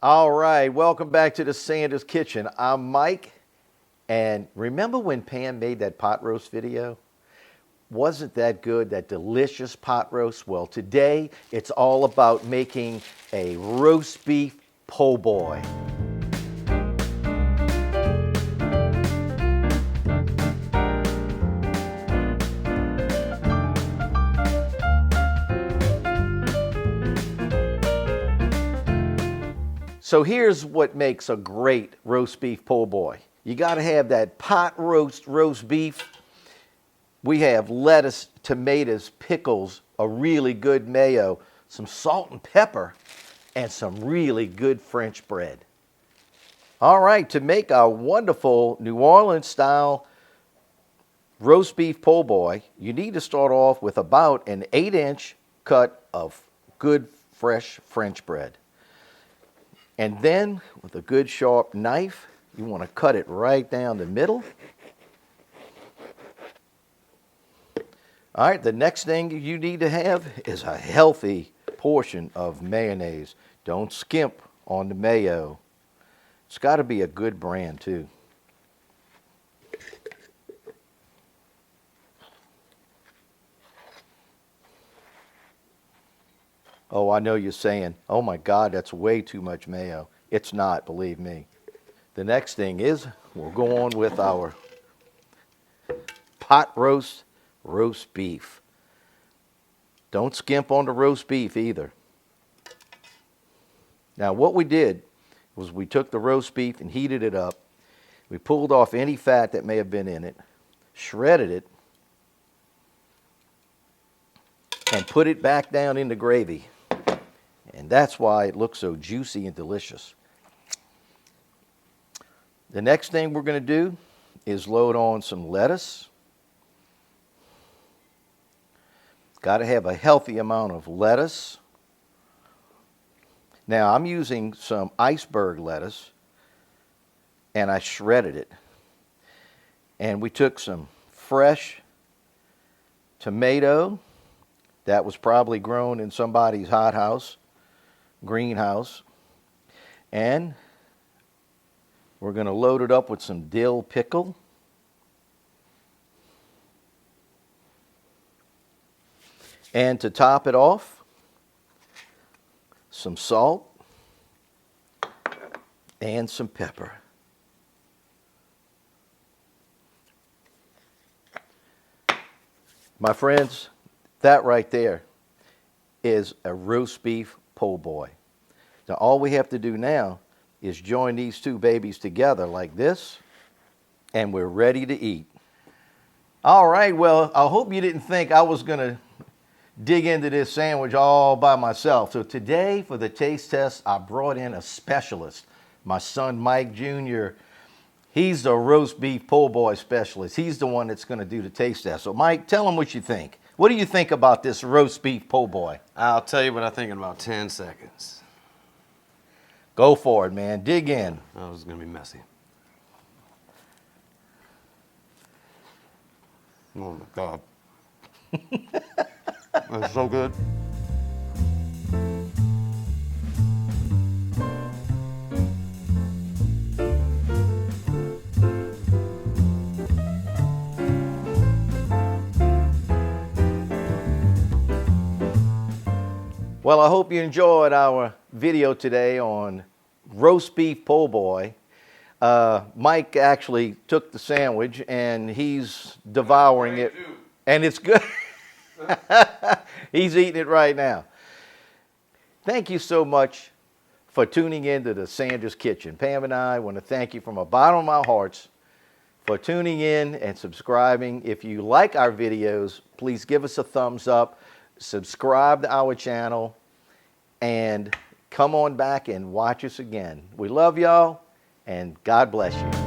All right, welcome back to the Sanders Kitchen. I'm Mike, and remember when Pam made that pot roast video? Wasn't that good, that delicious pot roast? Well, today it's all about making a roast beef po' boy. So here's what makes a great roast beef po' boy. You got to have that pot roast beef. We have lettuce, tomatoes, pickles, a really good mayo, some salt and pepper, and some really good French bread. All right, to make our wonderful New Orleans style roast beef po' boy, you need to start off with about an 8-inch cut of good fresh French bread. And then with a good sharp knife, you want to cut it right down the middle. All right, the next thing you need to have is a healthy portion of mayonnaise. Don't skimp on the mayo. It's got to be a good brand too. Oh, I know you're saying, oh my God, that's way too much mayo. It's not, believe me. The next thing is we'll go on with our pot roast beef. Don't skimp on the roast beef either. Now what we did was we took the roast beef and heated it up. We pulled off any fat that may have been in it, shredded it, and put it back down in the gravy. And that's why it looks so juicy and delicious. The next thing we're going to do is load on some lettuce. Got to have a healthy amount of lettuce. Now I'm using some iceberg lettuce, and I shredded it. And we took some fresh tomato that was probably grown in somebody's hothouse, greenhouse, and we're going to load it up with some dill pickle. And to top it off, some salt and some pepper. My friends, that right there is a roast beef po' boy. Now all we have to do now is join these two babies together like this, and we're ready to eat. All right, well, I hope you didn't think I was going to dig into this sandwich all by myself. So today for the taste test, I brought in a specialist, my son Mike Jr. He's the roast beef po' boy specialist. He's the one that's going to do the taste test. So Mike, tell him what you think. What do you think about this roast beef po' boy? I'll tell you what I think in about 10 seconds. Go for it, man. Dig in. Oh, this is going to be messy. Oh, my God. That's so good. Well, I hope you enjoyed our video today on roast beef po' boy. Mike actually took the sandwich and he's devouring it. And it's good. He's eating it right now. Thank you so much for tuning in to the Sanders Kitchen. Pam and I want to thank you from the bottom of our hearts for tuning in and subscribing. If you like our videos, please give us a thumbs up, subscribe to our channel, and come on back and watch us again. We love y'all, and God bless you.